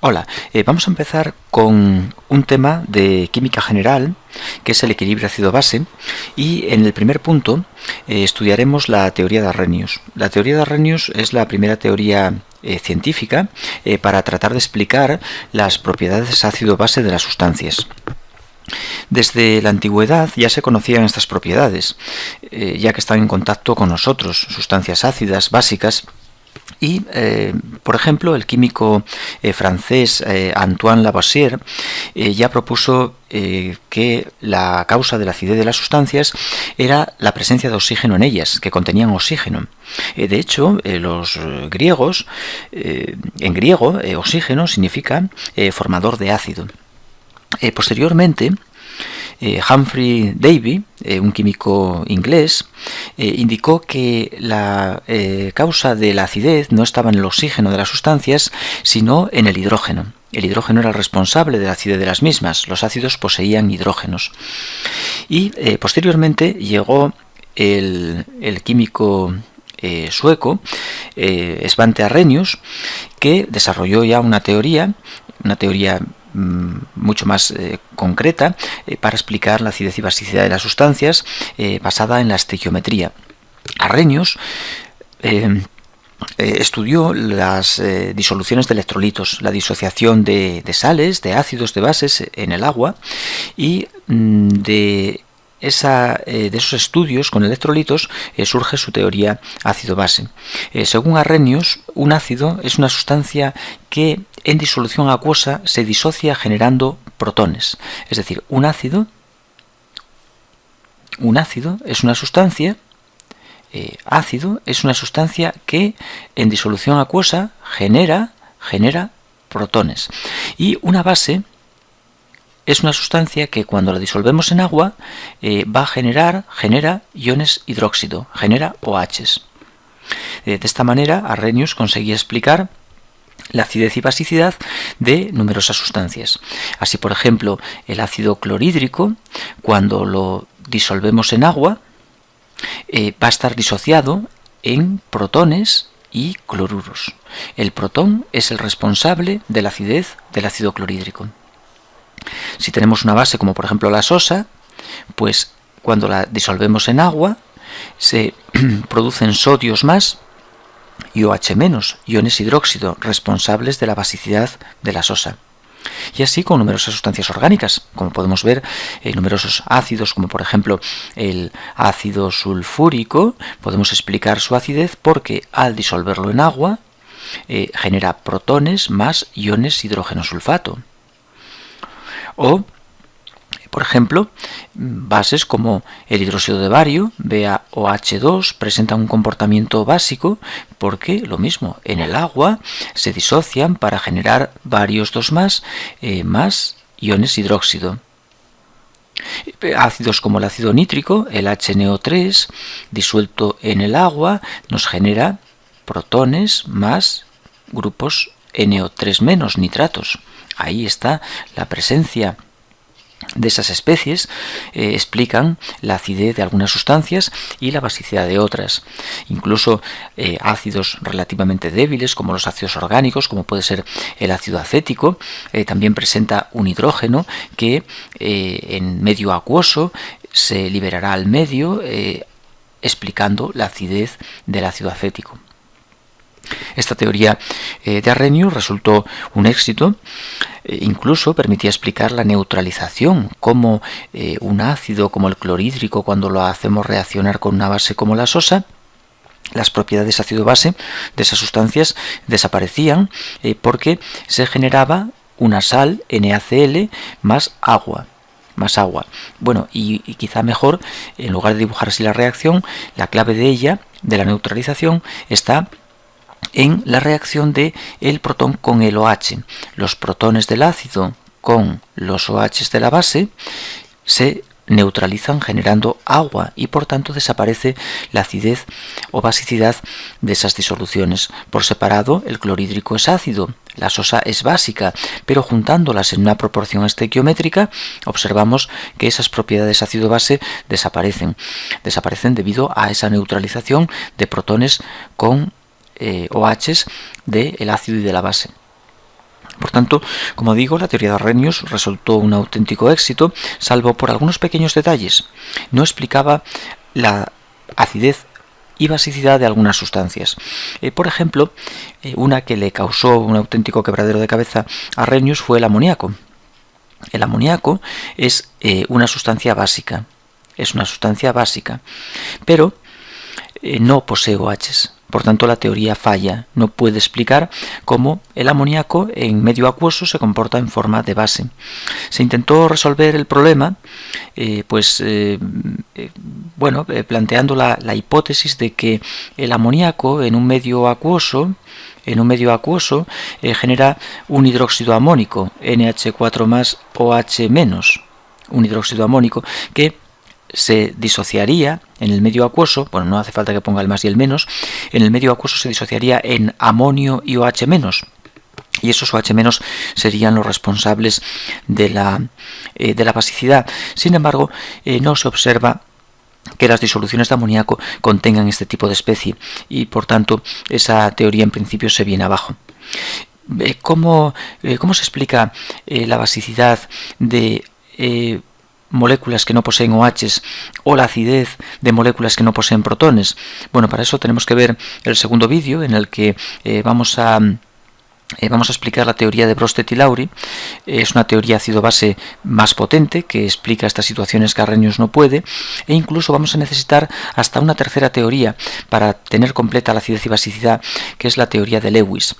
Hola, vamos a empezar con un tema de química general, que es el equilibrio ácido-base, y en el primer punto estudiaremos la teoría de Arrhenius. La teoría de Arrhenius es la primera teoría científica para tratar de explicar las propiedades ácido-base de las sustancias. Desde la antigüedad ya se conocían estas propiedades, ya que están en contacto con nosotros, sustancias ácidas básicas. Y, por ejemplo, el químico francés Antoine Lavoisier ya propuso que la causa de la acidez de las sustancias era la presencia de oxígeno en ellas, que contenían oxígeno. De hecho, los griegos, en griego, oxígeno significa formador de ácido. Posteriormente, Humphrey Davy, un químico inglés, indicó que la causa de la acidez no estaba en el oxígeno de las sustancias, sino en el hidrógeno. El hidrógeno era el responsable de la acidez de las mismas. Los ácidos poseían hidrógenos. Y posteriormente llegó el químico sueco Svante Arrhenius, que desarrolló ya una teoría mucho más concreta para explicar la acidez y basicidad de las sustancias basada en la estequiometría. Arrhenius estudió las disoluciones de electrolitos, la disociación de sales, de ácidos, de bases en el agua, y de esos estudios con electrolitos surge su teoría ácido-base. Según Arrhenius, un ácido es una sustancia que en disolución acuosa se disocia generando protones. Es decir, un ácido es una sustancia que en disolución acuosa genera protones. Y una base es una sustancia que cuando la disolvemos en agua genera iones hidróxido, genera OHs. De esta manera, Arrhenius conseguía explicar la acidez y basicidad de numerosas sustancias. Así, por ejemplo, el ácido clorhídrico, cuando lo disolvemos en agua, va a estar disociado en protones y cloruros. El protón es el responsable de la acidez del ácido clorhídrico. Si tenemos una base como por ejemplo la sosa, pues cuando la disolvemos en agua se producen sodios más y OH menos, iones hidróxido, responsables de la basicidad de la sosa. Y así con numerosas sustancias orgánicas, como podemos ver, numerosos ácidos, como por ejemplo el ácido sulfúrico, podemos explicar su acidez porque al disolverlo en agua genera protones más iones hidrógeno sulfato. O, por ejemplo, bases como el hidróxido de bario, BaOH2, presentan un comportamiento básico porque, lo mismo, en el agua se disocian para generar barios 2+, más iones hidróxido. Ácidos como el ácido nítrico, el HNO3, disuelto en el agua, nos genera protones más grupos NO3- nitratos. Ahí está la presencia de esas especies, explican la acidez de algunas sustancias y la basicidad de otras. Incluso ácidos relativamente débiles, como los ácidos orgánicos, como puede ser el ácido acético, también presenta un hidrógeno que en medio acuoso se liberará al medio, explicando la acidez del ácido acético. Esta teoría de Arrhenius resultó un éxito, incluso permitía explicar la neutralización, como un ácido como el clorhídrico, cuando lo hacemos reaccionar con una base como la sosa, las propiedades ácido-base de esas sustancias desaparecían porque se generaba una sal, NaCl, más agua. Bueno, y quizá mejor, en lugar de dibujar así la reacción, la clave de ella, de la neutralización, está en la reacción de el protón con el OH. Los protones del ácido con los OH de la base se neutralizan generando agua y por tanto desaparece la acidez o basicidad de esas disoluciones. Por separado, el clorhídrico es ácido, la sosa es básica, pero juntándolas en una proporción estequiométrica observamos que esas propiedades ácido-base desaparecen debido a esa neutralización de protones con OHs del ácido y de la base. tanto, como digo, la teoría de Arrhenius resultó un auténtico éxito, salvo por algunos pequeños detalles. No explicaba la acidez y basicidad de algunas sustancias. Por ejemplo, una que le causó un auténtico quebradero de cabeza a Arrhenius fue el amoníaco. El amoníaco es una sustancia básica. Es una sustancia básica, pero no posee OHs. Por tanto, la teoría falla. No puede explicar cómo el amoníaco en medio acuoso se comporta en forma de base. Se intentó resolver el problema planteando la hipótesis de que el amoníaco en un medio acuoso genera un hidróxido amónico, NH4 OH-, un hidróxido amónico que se disociaría en el medio acuoso, bueno, no hace falta que ponga el más y el menos, en el medio acuoso se disociaría en amonio y OH-, y esos OH- serían los responsables de la basicidad. Sin embargo, no se observa que las disoluciones de amoníaco contengan este tipo de especie, y por tanto esa teoría en principio se viene abajo. ¿Cómo se explica la basicidad de moléculas que no poseen OHs o la acidez de moléculas que no poseen protones? Bueno, para eso tenemos que ver el segundo vídeo en el que vamos a explicar la teoría de Brostedt y Lowry. Es una teoría ácido-base más potente que explica estas situaciones que Arrhenius no puede, e incluso vamos a necesitar hasta una tercera teoría para tener completa la acidez y basicidad, que es la teoría de Lewis.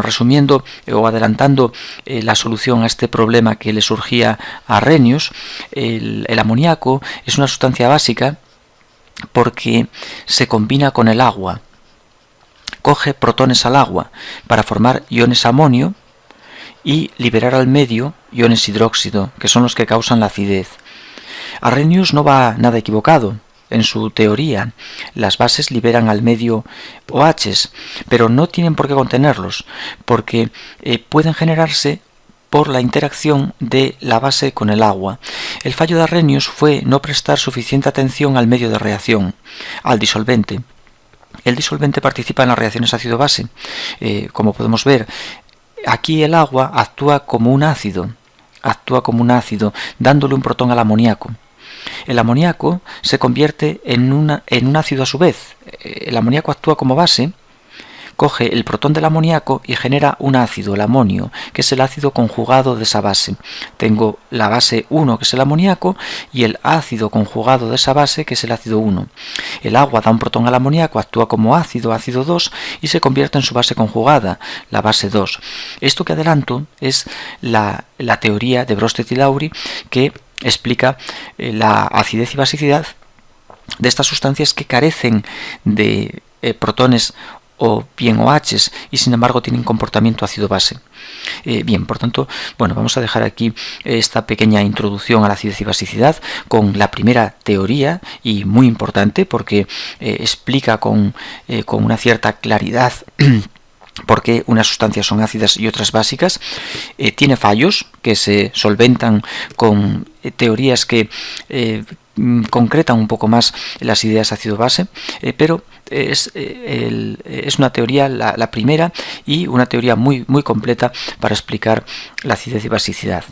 Resumiendo o adelantando la solución a este problema que le surgía a Arrhenius, el amoníaco es una sustancia básica porque se combina con el agua. Coge protones al agua para formar iones amonio y liberar al medio iones hidróxido, que son los que causan la acidez. Arrhenius no va nada equivocado. En su teoría, las bases liberan al medio OHs, pero no tienen por qué contenerlos, porque pueden generarse por la interacción de la base con el agua. El fallo de Arrhenius fue no prestar suficiente atención al medio de reacción, al disolvente. El disolvente participa en las reacciones ácido-base. Como podemos ver, aquí el agua actúa como un ácido, dándole un protón al amoníaco. El amoníaco se convierte en un ácido a su vez. El amoníaco actúa como base, coge el protón del amoníaco y genera un ácido, el amonio, que es el ácido conjugado de esa base. Tengo la base 1, que es el amoníaco, y el ácido conjugado de esa base, que es el ácido 1. El agua da un protón al amoníaco, actúa como ácido 2, y se convierte en su base conjugada, la base 2. Esto que adelanto es la teoría de Brostedt y Lowry, que explica la acidez y basicidad de estas sustancias que carecen de protones o bien OHs y sin embargo tienen comportamiento ácido-base. Por tanto, vamos a dejar aquí esta pequeña introducción a la acidez y basicidad con la primera teoría, y muy importante porque explica con una cierta claridad por qué unas sustancias son ácidas y otras básicas. Tiene fallos que se solventan con teorías que concretan un poco más las ideas ácido-base, pero es una teoría, la primera, y una teoría muy, muy completa para explicar la acidez y basicidad.